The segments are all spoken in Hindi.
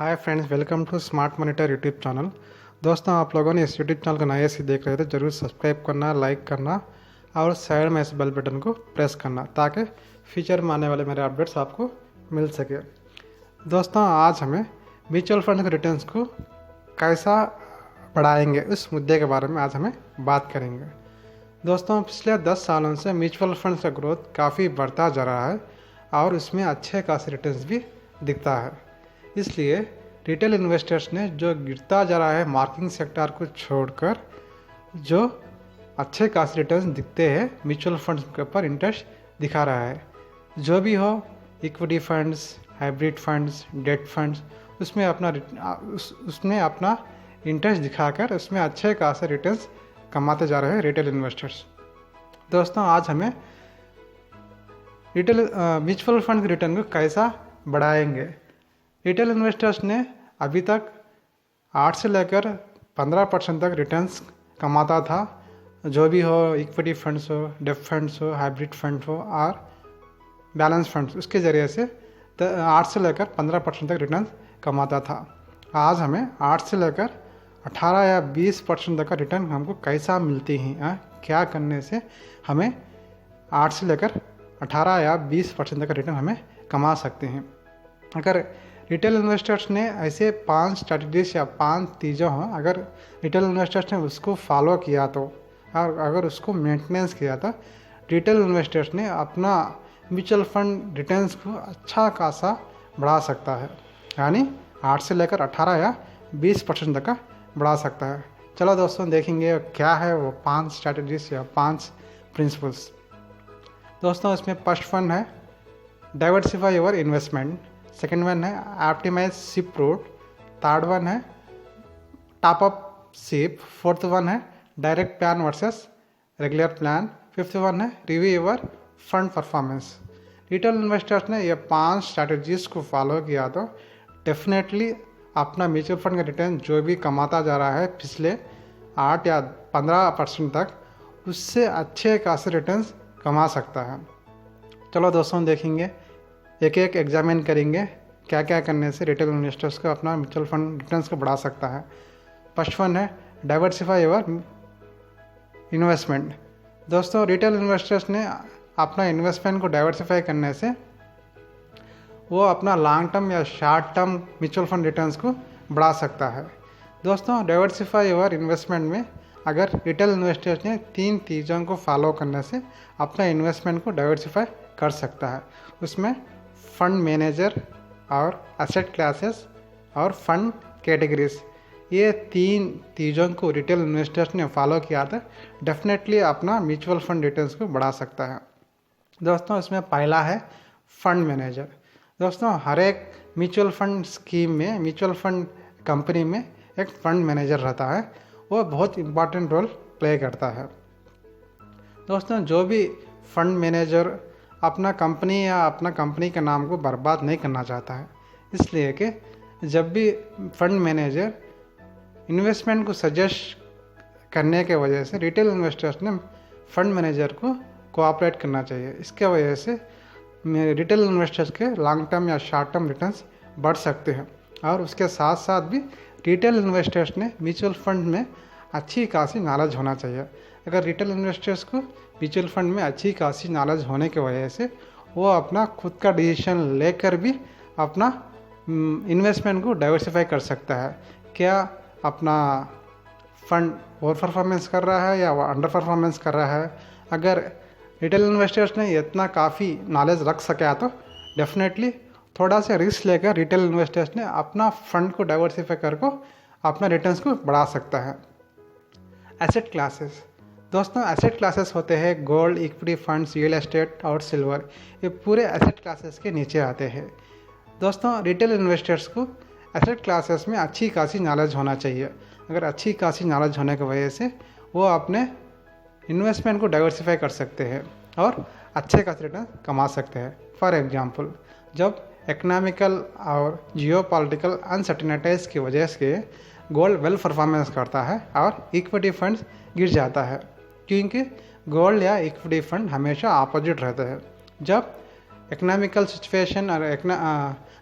Hi friends, welcome to smart monitor YouTube channel. दोस्तों, आप लोगों ने इस यूट्यूब चैनल को नए से देख रहे थे, ज़रूर सब्सक्राइब करना, लाइक करना और साइड में इस बेल बटन को प्रेस करना ताकि फ्यूचर में आने वाले मेरे अपडेट्स आपको मिल सके। दोस्तों, आज हमें म्यूचुअल फंड के रिटर्न्स को कैसा बढ़ाएंगे उस मुद्दे के बारे में आज हमें बात करेंगे। दोस्तों, पिछले 10 सालों से म्यूचुअल फंड का ग्रोथ काफ़ी बढ़ता जा रहा है और उसमें अच्छे खासे रिटर्न्स भी दिखता है। इसलिए रिटेल इन्वेस्टर्स ने जो गिरता जा रहा है मार्केटिंग सेक्टर को छोड़कर जो अच्छे खासे रिटर्न्स दिखते हैं में फंड्स के ऊपर इंटरेस्ट दिखा रहा है। जो भी हो, equity funds, hybrid funds, date funds, उसमें अपना इंटरेस्ट दिखाकर उसमें अच्छे खासे रिटर्न्स कमाते जा रहे हैं रिटेल इन्वेस्टर्स। दोस्तों, आज हमें म्यूचुअल फंड के रिटर्न को कैसा बढ़ाएंगे। रिटेल इन्वेस्टर्स ने अभी तक 8 से लेकर 15% तक रिटर्न्स कमाता था। जो भी हो, इक्विटी फंड्स हो, डेट फंड्स हो, हाइब्रिड फंड हो और बैलेंस फंड्स, उसके ज़रिए से 8 से लेकर 15% तक रिटर्न कमाता था। आज हमें 8 से लेकर 18 या 20% तक का रिटर्न हमको कैसा मिलती हैं, क्या करने से हमें 8 से लेकर 18 या 20% तक का रिटर्न हमें कमा सकते हैं। अगर रिटेल इन्वेस्टर्स ने ऐसे 5 स्ट्रैटेजीज या 5 चीज़ें हों, अगर रिटेल इन्वेस्टर्स ने उसको फॉलो किया तो और अगर उसको मेंटेनेंस किया तो रिटेल इन्वेस्टर्स ने अपना म्यूचुअल फंड रिटर्न्स को अच्छा खासा बढ़ा सकता है, यानी 8 से लेकर 18 या 20% तक का बढ़ा सकता है। चलो दोस्तों, देखेंगे क्या है वो 5 स्ट्रैटेजीज या 5 प्रिंसिपल्स। दोस्तों, इसमें फर्स्ट वन है diversify your investment, second one है optimise SIP route, third one है top up SIP, fourth one है direct plan versus regular plan, fifth one है review your fund performance. Retail investors ने ये 5 स्ट्रैटेजीज को फॉलो किया तो डेफिनेटली अपना म्यूचुअल फंड का रिटर्न जो भी कमाता जा रहा है पिछले 8 या 15% तक, उससे अच्छे खासे रिटर्न्स कमा सकता है। चलो दोस्तों, देखेंगे एक एक एग्जामिन करेंगे क्या क्या करने से रिटेल इन्वेस्टर्स को अपना म्यूचुअल फंड रिटर्न्स को बढ़ा सकता है। फर्स्ट वन है डाइवर्सिफाई योर इन्वेस्टमेंट। दोस्तों, रिटेल इन्वेस्टर्स ने अपना इन्वेस्टमेंट को डाइवर्सिफाई करने से वो अपना लॉन्ग टर्म या short term mutual fund returns को बढ़ा सकता है। दोस्तों, डाइवर्सिफाई योर इन्वेस्टमेंट में अगर रिटेल इन्वेस्टर्स ने 3 चीज़ों को फॉलो करने से अपना इन्वेस्टमेंट को डाइवर्सिफाई कर सकता है। उसमें फंड मैनेजर और एसेट क्लासेस और फंड कैटेगरीज, ये 3 चीज़ों को रिटेल इन्वेस्टर्स ने फॉलो किया था, डेफिनेटली अपना म्यूचुअल फंड रिटर्न्स को बढ़ा सकता है। दोस्तों, इसमें पहला है फंड मैनेजर। दोस्तों, हर एक म्यूचुअल फंड स्कीम में, म्यूचुअल फंड कंपनी में एक फंड मैनेजर रहता है, वो बहुत इम्पॉर्टेंट रोल प्ले करता है। दोस्तों, जो भी फंड मैनेजर अपना कंपनी या अपना कंपनी के नाम को बर्बाद नहीं करना चाहता है, इसलिए कि जब भी फंड मैनेजर इन्वेस्टमेंट को सजेस्ट करने के वजह से रिटेल इन्वेस्टर्स ने फंड मैनेजर को कोऑपरेट करना चाहिए। इसके वजह से रिटेल इन्वेस्टर्स के लॉन्ग टर्म या शॉर्ट टर्म रिटर्न्स बढ़ सकते हैं। और उसके साथ साथ भी रिटेल इन्वेस्टर्स ने म्यूचुअल फंड में अच्छी खासी नॉलेज होना चाहिए। अगर रिटेल इन्वेस्टर्स को म्यूचुअल फंड में अच्छी खासी नॉलेज होने की वजह से वो अपना खुद का डिसीजन लेकर भी अपना इन्वेस्टमेंट को डाइवर्सिफाई कर सकता है। क्या अपना फंड ओवर परफॉर्मेंस कर रहा है या अंडर परफॉर्मेंस कर रहा है। अगर रिटेल इन्वेस्टर्स ने इतना काफ़ी नॉलेज रख सका तो डेफिनेटली थोड़ा सा रिस्क लेकर रिटेल इन्वेस्टर्स ने अपना फंड को डाइवर्सिफाई कर को अपना रिटर्न्स को बढ़ा सकता है। Asset classes. दोस्तों, एसेट क्लासेस होते हैं gold, equity funds, real estate और सिल्वर, ये पूरे एसेट क्लासेस के नीचे आते हैं। दोस्तों, रिटेल इन्वेस्टर्स को एसेट क्लासेस में अच्छी खासी नॉलेज होना चाहिए। अगर अच्छी खासी नॉलेज होने की वजह से वो अपने इन्वेस्टमेंट को डाइवर्सिफाई कर सकते हैं और अच्छे खासे रिटर्न कमा सकते हैं। फॉर एग्जांपल, जब इकोनॉमिकल और जियोपॉलिटिकल अनसर्टेनिटीज़ की वजह से गोल्ड वेल परफॉर्मेंस करता है और इक्विटी फंड्स गिर जाता है, क्योंकि गोल्ड या इक्विटी फंड हमेशा अपोजिट रहते हैं। जब इकोनॉमिकल सिचुएशन और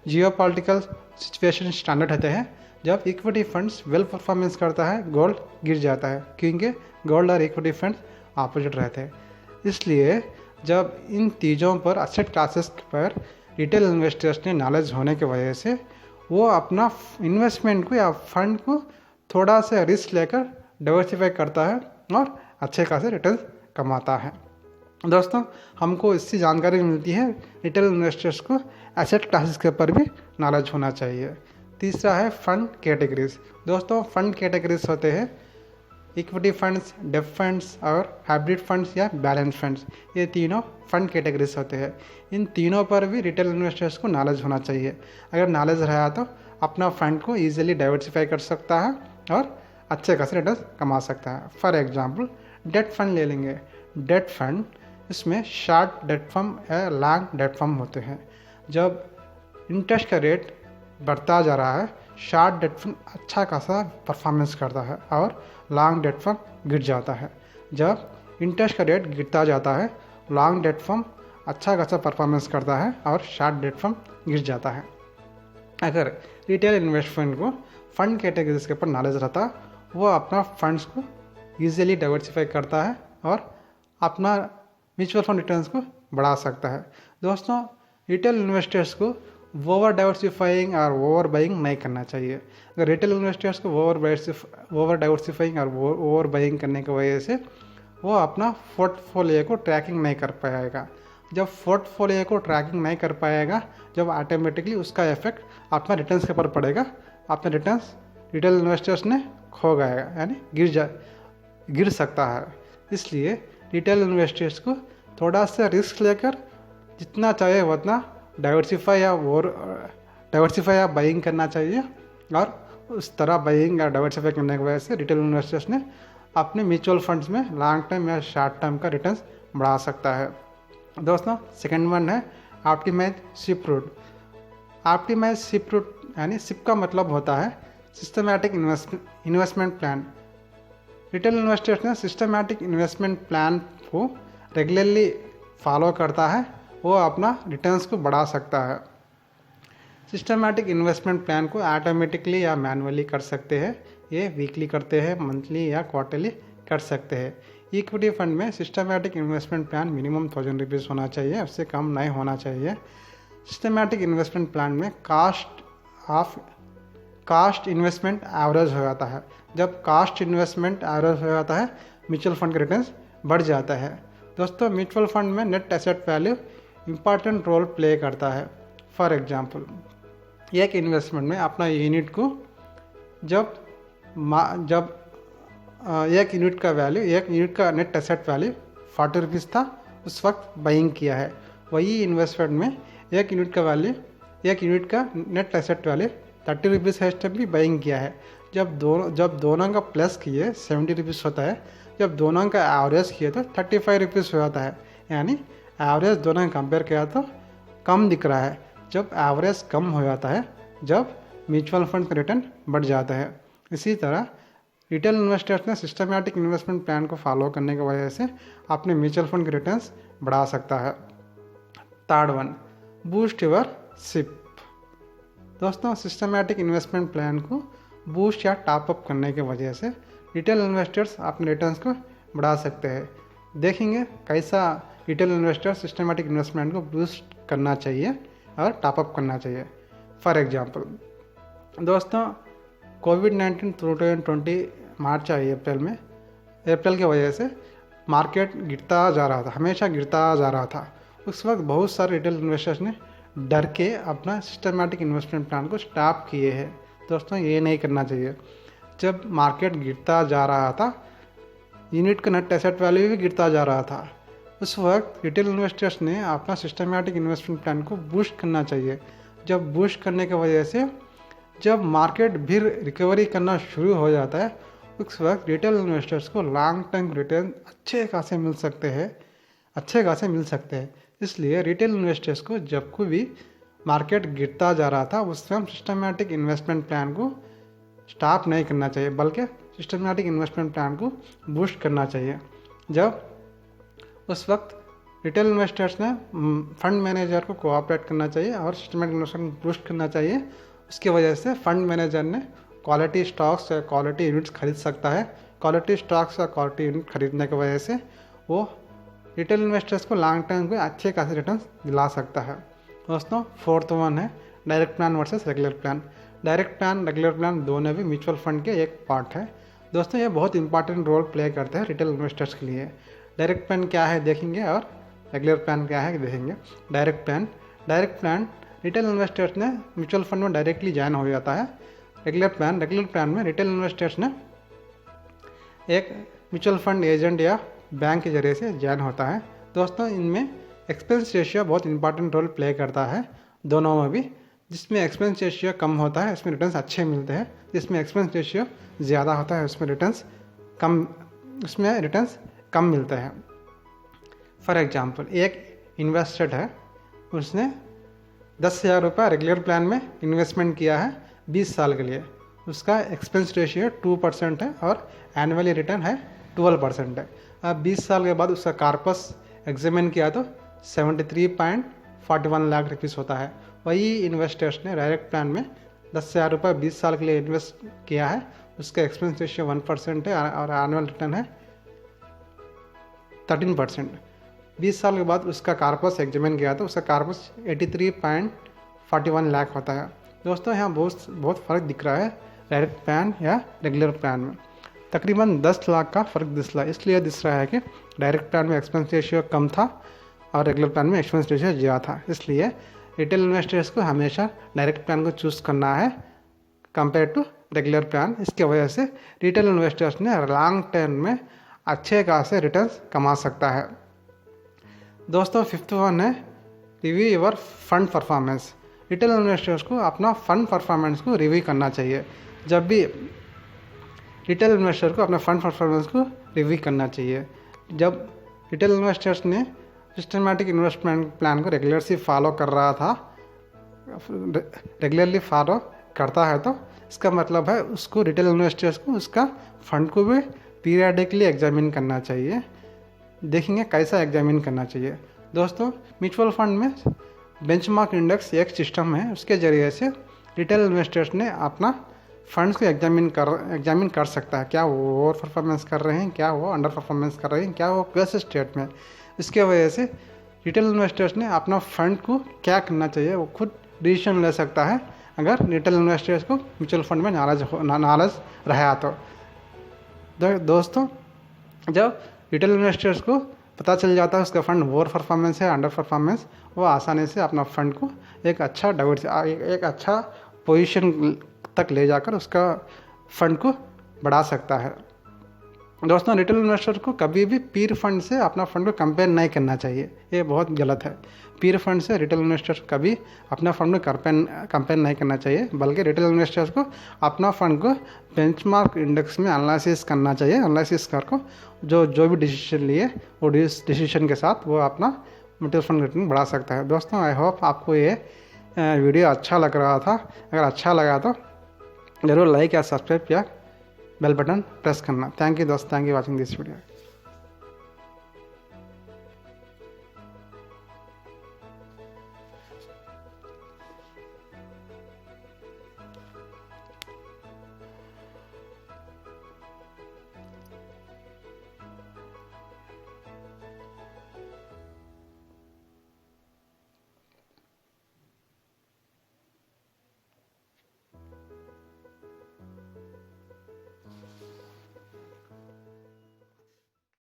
जियोपॉलिटिकल सिचुएशन स्टैंडर्ड रहते हैं। जब इक्विटी फंड्स वेल परफॉर्मेंस करता है, गोल्ड गिर जाता है, क्योंकि गोल्ड और इक्विटी फंड्स ऑपोजिट रहते हैं। इसलिए जब इन चीज़ों पर, एसेट क्लासेस पर रिटेल इन्वेस्टर्स ने नॉलेज होने की वजह से वो अपना इन्वेस्टमेंट को या फंड को थोड़ा सा रिस्क लेकर डाइवर्सिफाई करता है और अच्छे खासे रिटर्न कमाता है। दोस्तों, हमको इससे जानकारी मिलती है रिटेल इन्वेस्टर्स को एसेट क्लासेस के ऊपर भी नॉलेज होना चाहिए। तीसरा है फंड कैटेगरीज। दोस्तों, फंड कैटेगरीज होते हैं इक्विटी फंड्स, डेब्ट फंड्स और हाइब्रिड फंड्स या बैलेंस फंड्स। ये तीनों फंड कैटेगरीज होते हैं। इन तीनों पर भी रिटेल इन्वेस्टर्स को नॉलेज होना चाहिए। अगर नॉलेज रहा तो अपना फंड को ईजिली डाइवर्सिफाई कर सकता है और अच्छे खासे रिटर्न कमा सकता है। फॉर एग्जांपल डेट फंड ले लेंगे। डेट फंड, इसमें शॉर्ट डेट फंड या लॉन्ग डेट फंड होते हैं। जब इंटरेस्ट का रेट बढ़ता जा रहा है, शॉर्ट डेट फंड अच्छा खासा परफॉर्मेंस करता है और लॉन्ग डेट फंड गिर जाता है। जब इंटरेस्ट का रेट गिरता जाता है, लॉन्ग डेट फंड अच्छा खासा परफॉर्मेंस करता है और शॉर्ट डेट फंड गिर जाता है। अगर रिटेल इन्वेस्टमेंट को फंड कैटेगरीज के ऊपर नॉलेज रहता, वो अपना फंड्स को ईजिली डाइवर्सिफाई करता है और अपना म्यूचुअल फंड रिटर्न्स को बढ़ा सकता है। दोस्तों, रिटेल इन्वेस्टर्स को ओवर डाइवर्सिफाइंग और ओवर बाइंग नहीं करना चाहिए। अगर रिटेल इन्वेस्टर्स को ओवर डाइवर्सिफाइंग और ओवर बाइंग करने की वजह से वो अपना पोर्टफोलियो को ट्रैकिंग नहीं कर पाएगा। जब पोर्टफोलियो को ट्रैकिंग नहीं कर पाएगा, जब ऑटोमेटिकली उसका इफेक्ट अपना रिटर्न्स के ऊपर पड़ेगा। अपने रिटर्न्स रिटेल इन्वेस्टर्स ने खो गया, यानी गिर सकता है। इसलिए रिटेल इन्वेस्टर्स को थोड़ा सा रिस्क लेकर जितना चाहे उतना डाइवर्सिफाई या बाइंग करना चाहिए। और उस तरह बाइंग या डाइवर्सिफाई करने की वजह से रिटेल इन्वेस्टर्स ने अपने म्यूचुअल फंड्स में लॉन्ग टर्म या शॉर्ट टर्म का रिटर्न्स बढ़ा सकता है। दोस्तों, सेकंड वन है optimise SIP route. Optimise SIP route यानी सिप का मतलब होता है systematic investment plan. Retail investors ने सिस्टमैटिक इन्वेस्टमेंट प्लान को रेगुलरली फॉलो करता है, वो अपना रिटर्न्स को बढ़ा सकता है। सिस्टमैटिक इन्वेस्टमेंट प्लान को ऑटोमेटिकली या मैनुअली कर सकते हैं। ये वीकली करते हैं, मंथली या क्वार्टरली कर सकते हैं। इक्विटी फंड में systematic investment plan minimum 1000 rupees होना चाहिए, उससे कम नहीं होना चाहिए। सिस्टमैटिक इन्वेस्टमेंट प्लान में कास्ट इन्वेस्टमेंट एवरेज हो जाता है। जब कास्ट इन्वेस्टमेंट एवरेज हो जाता है, म्यूचुअल फंड का रिटर्न्स बढ़ जाता है। दोस्तों, म्यूचुअल फंड में net asset value important role play करता है। फॉर एग्जांपल, एक इन्वेस्टमेंट में अपना यूनिट को जब एक यूनिट का नेट एसेट वैल्यू 40 रुपीज़ था, उस वक्त बाइंग किया है। वही इन्वेस्टमेंट में एक यूनिट का नेट एसेट वैल्यू 30 रुपीज़ है, तब भी बाइंग किया है। जब दोनों का प्लस किए 70 रुपीज़ होता है। जब दोनों का एवरेज किए तो 35 रुपीज़ हो जाता है। यानी एवरेज दोनों का कंपेयर किया तो कम दिख रहा है। जब एवरेज कम हो जाता है, जब म्यूचुअल फंड का रिटर्न बढ़ जाता है। इसी तरह रिटेल इन्वेस्टर्स ने सिस्टमैटिक इन्वेस्टमेंट प्लान को फॉलो करने की वजह से अपने म्यूचुअल फंड के रिटर्न्स बढ़ा सकता है। Third one, boost your SIP. दोस्तों, सिस्टमैटिक इन्वेस्टमेंट प्लान को बूस्ट या टॉपअप करने की वजह से रिटेल इन्वेस्टर्स अपने रिटर्न्स को बढ़ा सकते हैं। देखेंगे कैसा रिटेल इन्वेस्टर सिस्टमैटिक इन्वेस्टमेंट को बूस्ट करना चाहिए और टॉपअप करना चाहिए। फॉर एग्जांपल, दोस्तों, कोविड-19 2020 मार्च या अप्रैल की वजह से मार्केट गिरता जा रहा था, हमेशा गिरता जा रहा था। उस वक्त बहुत सारे रिटेल इन्वेस्टर्स ने डर के अपना सिस्टमैटिक इन्वेस्टमेंट प्लान को स्टॉप किए हैं। दोस्तों, ये नहीं करना चाहिए। जब मार्केट गिरता जा रहा था, यूनिट का नेट एसेट वैल्यू भी गिरता जा रहा था, उस वक्त रिटेल इन्वेस्टर्स ने अपना सिस्टमैटिक इन्वेस्टमेंट प्लान को बूस्ट करना चाहिए। जब बूस्ट करने की वजह से जब मार्केट भी रिकवरी करना शुरू हो जाता है, उस वक्त रिटेल इन्वेस्टर्स को लॉन्ग टर्म रिटर्न अच्छे खासे मिल सकते हैं। इसलिए रिटेल इन्वेस्टर्स को जब कोई भी मार्केट गिरता जा रहा था, उस समय सिस्टमैटिक इन्वेस्टमेंट प्लान को स्टॉप नहीं करना चाहिए, बल्कि सिस्टमैटिक इन्वेस्टमेंट प्लान को बूस्ट करना चाहिए। जब उस वक्त रिटेल इन्वेस्टर्स ने फंड मैनेजर को कोऑपरेट करना चाहिए और सिस्टमेटिक इन्वेस्टमेंट बूस्ट करना चाहिए। उसकी वजह से फंड मैनेजर ने क्वालिटी स्टॉक्स या क्वालिटी यूनिट्स खरीद सकता है। क्वालिटी स्टॉक्स या क्वालिटी यूनिट खरीदने की वजह से वो रिटेल इन्वेस्टर्स को लॉन्ग टर्म पे अच्छे खासे रिटर्न दिला सकता है। दोस्तों, फोर्थ वन है direct plan versus regular plan. Direct plan, regular plan दोनों भी म्यूचुअल फंड के एक पार्ट है। दोस्तों, ये बहुत इंपॉर्टेंट रोल प्ले करते हैं रिटेल इन्वेस्टर्स के लिए। डायरेक्ट प्लान क्या है देखेंगे और रेगुलर प्लान क्या है देखेंगे। डायरेक्ट प्लान रिटेल इन्वेस्टर्स ने म्यूचुअल फंड में डायरेक्टली ज्वाइन हो जाता है। रेगुलर प्लान में रिटेल इन्वेस्टर्स ने एक म्यूचुअल फंड एजेंट या बैंक के जरिए से ज्वाइन होता है। दोस्तों, इनमें एक्सपेंस रेशियो बहुत इंपॉर्टेंट रोल प्ले करता है दोनों में भी। जिसमें एक्सपेंस रेशियो कम होता है उसमें रिटर्न्स अच्छे मिलते हैं, जिसमें एक्सपेंस रेशियो ज़्यादा होता है उसमें रिटर्न्स कम मिलते हैं। फॉर एग्जांपल, एक इन्वेस्टर है, उसने 10,000 रुपये रेगुलर प्लान में इन्वेस्टमेंट किया है 20 साल के लिए। उसका एक्सपेंस रेशियो 2% है और एनुअली रिटर्न है 12% है। अब 20 साल के बाद उसका कार्पस एग्जामिन किया तो 73.41 लाख रुपीस होता है। वही इन्वेस्टर्स ने डायरेक्ट प्लान में 10,000 रुपये 20 साल के लिए इन्वेस्ट किया है, उसका एक्सपेंस रेशियो 1% है और एनुअल रिटर्न है 13%। 20 साल के बाद उसका कार्पस एग्जामिन किया तो उसका कार्पस 83.41 लाख होता है। दोस्तों, यहाँ बहुत फ़र्क दिख रहा है डायरेक्ट प्लान या रेगुलर प्लान में। तकरीबन 10 लाख का फ़र्क इसलिए दिख रहा है कि डायरेक्ट प्लान में एक्सपेंस रेशियो कम था और रेगुलर प्लान में एक्सपेंस रेशियो ज़्यादा था। इसलिए रिटेल इन्वेस्टर्स को हमेशा डायरेक्ट प्लान को चूज़ करना है कंपेयर टू रेगुलर प्लान। इसके वजह से रिटेल इन्वेस्टर्स ने लॉन्ग टर्म में अच्छे खासे रिटर्न्स कमा सकता है। दोस्तों, फिफ्थ वन है review your fund performance. Retail investors को अपना फंड परफॉर्मेंस को रिव्यू करना चाहिए। जब भी रिटेल इन्वेस्टर को अपना फंड परफॉर्मेंस को रिव्यू करना चाहिए। जब रिटेल इन्वेस्टर्स ने सिस्टमेटिक इन्वेस्टमेंट प्लान को रेगुलरली फॉलो करता है तो इसका मतलब है उसको रिटेल इन्वेस्टर्स को उसका फंड को भी पीरियडिकली एग्जामिन करना चाहिए। देखेंगे कैसा एग्जामिन करना चाहिए। दोस्तों, म्यूचुअल फंड में बेंचमार्क इंडेक्स एक सिस्टम है, उसके ज़रिए से रिटेल इन्वेस्टर्स ने अपना फंड्स को एग्जामिन कर सकता है, क्या वो ओवर परफॉर्मेंस कर रहे हैं, क्या वो अंडर परफॉर्मेंस कर रहे हैं, क्या वो कैसे स्टेट में। इसके वजह से रिटेल इन्वेस्टर्स ने अपना फंड को क्या करना चाहिए वो खुद डिसीजन ले सकता है अगर रिटेल इन्वेस्टर्स को म्यूचुअल फंड में नॉलेज रहा तो। दोस्तों, जब रिटेल इन्वेस्टर्स को पता चल जाता है उसका फंड ओवर परफॉर्मेंस है, अंडर परफॉर्मेंस, वो आसानी से अपना फंड को एक अच्छा पोजीशन तक ले जाकर उसका फंड को बढ़ा सकता है। दोस्तों, रिटेल इन्वेस्टर को कभी भी पीर फंड से अपना फंड को कंपेयर नहीं करना चाहिए, ये बहुत गलत है। पीर फंड से रिटेल इन्वेस्टर्स कभी अपना फंड को कंपेयर नहीं करना चाहिए, बल्कि रिटेल इन्वेस्टर्स को अपना फंड को बेंचमार्क इंडेक्स में एनालिसिस करना चाहिए। एनालिसिस करके जो भी डिसीजन लिए वो डिसीजन के साथ वो अपना म्यूचुअल फंड रिटर्न बढ़ा सकता है। दोस्तों, आई होप आपको ये वीडियो अच्छा लग रहा था। अगर अच्छा लगा तो ज़रूर लाइक या सब्सक्राइब या बेल बटन प्रेस करना। थैंक यू दोस्त, thank you watching this video.